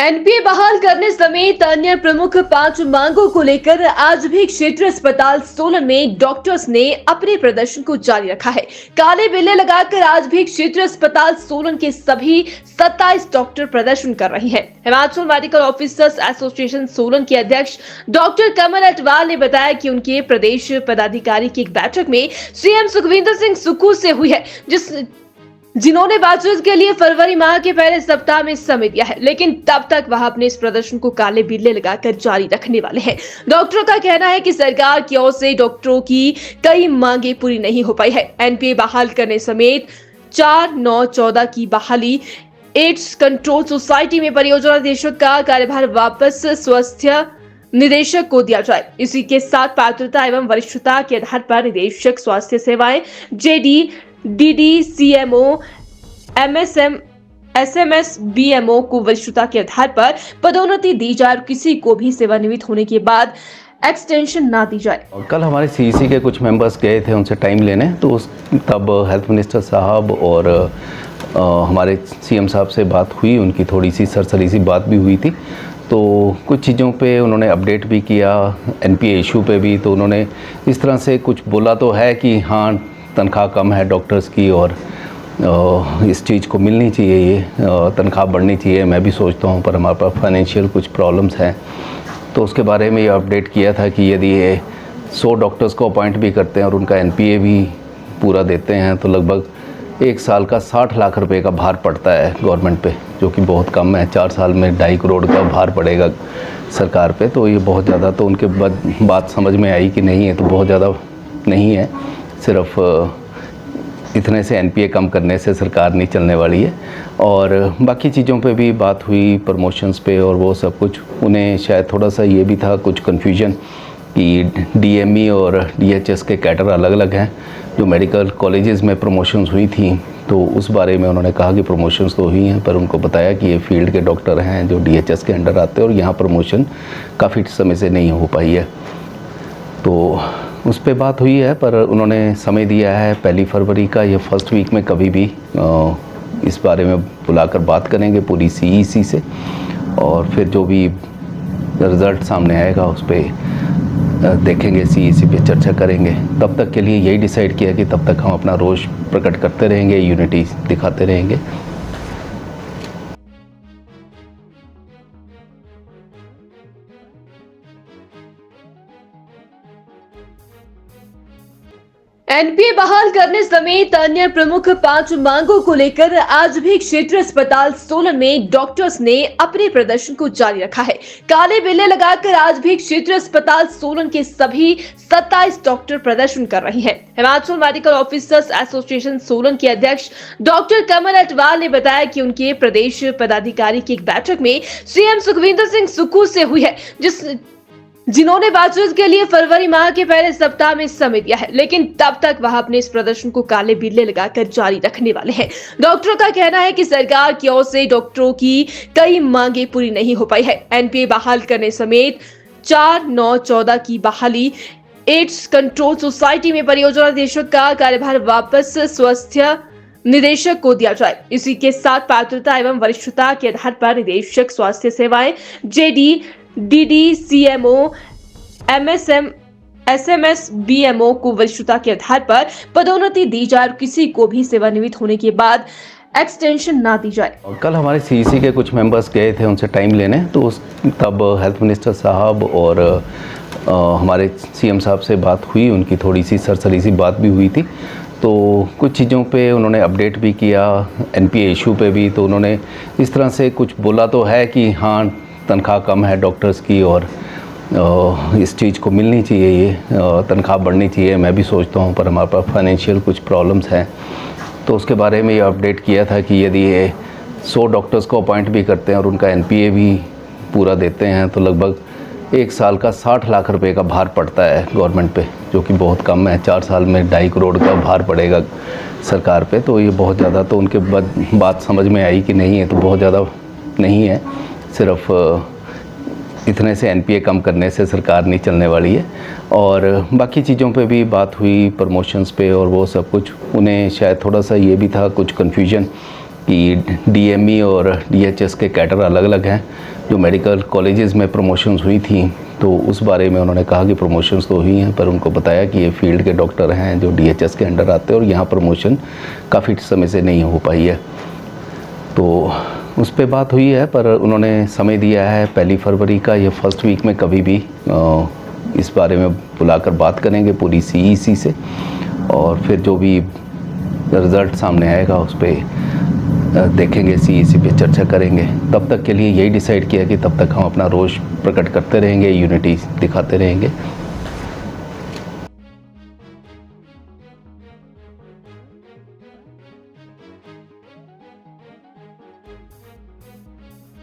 NPA बहाल करने समेत अन्य प्रमुख 5 मांगों को लेकर आज भी क्षेत्रीय अस्पताल सोलन में डॉक्टर्स ने अपने प्रदर्शन को जारी रखा है। काले बिल्ले लगाकर आज भी क्षेत्रीय अस्पताल सोलन के सभी 27 डॉक्टर प्रदर्शन कर रहे हैं। Himachal medical officers association Solan के अध्यक्ष डॉक्टर कमल अटवाल ने बताया कि उनके प्रदेश पदाधिकारी की एक बैठक में सीएम सुखविंदर सिंह सुक्खू से हुई है, जिन्होंने बातचीत के लिए फरवरी माह के पहले सप्ताह में समय दिया है, लेकिन तब तक वह अपने इस प्रदर्शन को काले बिल्ले लगाकर जारी रखने वाले हैं। डॉक्टरों का कहना है कि सरकार की ओर से डॉक्टरों की कई मांगे पूरी नहीं हो पाई है। एनपीए बहाल करने समेत 4/9/14 की बहाली, एड्स कंट्रोल सोसाइटी में परियोजना निदेशक का कार्यभार वापस स्वास्थ्य निदेशक को दिया जाए। इसी के साथ पात्रता एवं वरिष्ठता के आधार पर निदेशक स्वास्थ्य सेवाएं, JD, DD, CMO, MSM, SMS, BMO को वरिष्ठता के आधार पर पदोन्नति दी जाए और किसी को भी सेवानिवृत्त होने के बाद एक्सटेंशन ना दी जाए। कल हमारे सीईसी के कुछ मेंबर्स गए थे उनसे टाइम लेने, तो तब हेल्थ मिनिस्टर साहब और हमारे सीएम साहब से बात हुई, उनकी थोड़ी सी सरसरी सी बात भी हुई थी। तो कुछ चीज़ों पे उन्होंने अपडेट भी किया, एनपीए इशू पे भी। तो उन्होंने इस तरह से कुछ बोला तो है कि हाँ, तनख्वाह कम है डॉक्टर्स की और इस चीज़ को मिलनी चाहिए, ये तनख्वाह बढ़नी चाहिए। मैं भी सोचता हूँ, पर हमारे पास फाइनेंशियल कुछ प्रॉब्लम्स हैं। तो उसके बारे में ये अपडेट किया था कि यदि ये 100 डॉक्टर्स को अपॉइंट भी करते हैं और उनका एनपीए भी पूरा देते हैं, तो लगभग 1 साल का 60 लाख रुपए का भार पड़ता है गवर्नमेंट पे, जो कि बहुत कम है। 4 साल में 2.5 करोड़ का भार पड़ेगा सरकार पे, तो ये बहुत ज़्यादा। तो उनके बात समझ में आई कि नहीं है, तो बहुत ज़्यादा नहीं है, सिर्फ इतने से एनपीए कम करने से सरकार नहीं चलने वाली है। और बाकी चीज़ों पे भी बात हुई, प्रमोशंस पे और वो सब कुछ। उन्हें शायद थोड़ा सा ये भी था कुछ कन्फ्यूजन कि डीएमई और डीएचएस के कैडर अलग अलग हैं। जो मेडिकल कॉलेजेस में प्रमोशंस हुई थी, तो उस बारे में उन्होंने कहा कि प्रमोशंस तो हुई हैं, पर उनको बताया कि ये फील्ड के डॉक्टर हैं जो डीएचएस के अंडर आते हैं और यहाँ प्रमोशन काफ़ी समय से नहीं हो पाई है। तो उस पर बात हुई है, पर उन्होंने समय दिया है 1 फरवरी का, ये फर्स्ट वीक में कभी भी इस बारे में बुलाकर बात करेंगे पूरी सीईसी से, और फिर जो भी रिज़ल्ट सामने आएगा उस पर देखेंगे, सीईसी पे चर्चा करेंगे। तब तक के लिए यही डिसाइड किया कि तब तक हम अपना रोष प्रकट करते रहेंगे, यूनिटी दिखाते रहेंगे। एनपीए बहाल करने समेत अन्य प्रमुख 5 मांगों को लेकर आज भी क्षेत्रीय अस्पताल सोलन में डॉक्टर्स ने अपने प्रदर्शन को जारी रखा है। काले बिल्ले लगाकर आज भी क्षेत्रीय अस्पताल सोलन के सभी 27 डॉक्टर प्रदर्शन कर रहे हैं। Himachal medical officers association Solan के अध्यक्ष डॉक्टर कमल अटवाल ने बताया कि उनके प्रदेश पदाधिकारी की एक बैठक में सीएम सुखविंदर सिंह सुक्खू से हुई है, जिन्होंने बातचीत के लिए फरवरी माह के पहले सप्ताह में समय दिया है, लेकिन तब तक वह अपने इस प्रदर्शन को काले बिल्ले लगाकर जारी रखने वाले हैं। डॉक्टरों का कहना है कि सरकार की ओर से डॉक्टरों की कई मांगे पूरी नहीं हो पाई है। एनपीए बहाल करने समेत 4/9/14 की बहाली, एड्स कंट्रोल सोसाइटी में परियोजना निदेशक का कार्यभार वापस स्वास्थ्य निदेशक को दिया जाए। इसी के साथ पात्रता एवं वरिष्ठता के आधार पर निदेशक स्वास्थ्य सेवाएं, JD, DD, CMO, MSM, SMS, BMO को वरिष्ठता के आधार पर पदोन्नति दी जाए और किसी को भी सेवानिवृत्त होने के बाद एक्सटेंशन ना दी जाए। कल हमारे सीईसी के कुछ मेंबर्स गए थे उनसे टाइम लेने, तो तब हेल्थ मिनिस्टर साहब और हमारे सीएम साहब से बात हुई, उनकी थोड़ी सी सरसरी सी बात भी हुई थी। तो कुछ चीज़ों पे उन्होंने अपडेट भी किया, एनपीए इशू पे भी। तो उन्होंने इस तरह से कुछ बोला तो है कि हाँ, तनख्वाह कम है डॉक्टर्स की और इस चीज़ को मिलनी चाहिए, ये तनख्वाह बढ़नी चाहिए। मैं भी सोचता हूँ, पर हमारे पास फाइनेंशियल कुछ प्रॉब्लम्स हैं। तो उसके बारे में ये अपडेट किया था कि यदि ये 100 डॉक्टर्स को अपॉइंट भी करते हैं और उनका एनपीए भी पूरा देते हैं, तो लगभग 1 साल का 60 लाख रुपए का भार पड़ता है गवर्नमेंट पे, जो कि बहुत कम है। 4 साल में 2.5 करोड़ का भार पड़ेगा सरकार पे, तो ये बहुत ज़्यादा। तो उनके बात समझ में आई कि नहीं है, तो बहुत ज़्यादा नहीं है, सिर्फ इतने से एनपीए कम करने से सरकार नहीं चलने वाली है। और बाकी चीज़ों पे भी बात हुई, प्रमोशंस पे और वो सब कुछ। उन्हें शायद थोड़ा सा ये भी था कुछ कन्फ्यूजन कि डीएमई और डीएचएस के कैडर अलग अलग हैं। जो मेडिकल कॉलेजेस में प्रमोशंस हुई थी तो उस बारे में उन्होंने कहा कि प्रमोशंस तो हुई हैं, पर उनको बताया कि ये फील्ड के डॉक्टर हैं जो डीएचएस के अंडर आते हैं और यहाँ प्रमोशन काफ़ी समय से नहीं हो पाई है। तो उस पर बात हुई है, पर उन्होंने समय दिया है 1 फरवरी का, ये फर्स्ट वीक में कभी भी इस बारे में बुलाकर बात करेंगे पूरी सीईसी से, और फिर जो भी रिज़ल्ट सामने आएगा उस पर देखेंगे, सीईसी पे चर्चा करेंगे। तब तक के लिए यही डिसाइड किया कि तब तक हम अपना रोष प्रकट करते रहेंगे, यूनिटी दिखाते रहेंगे।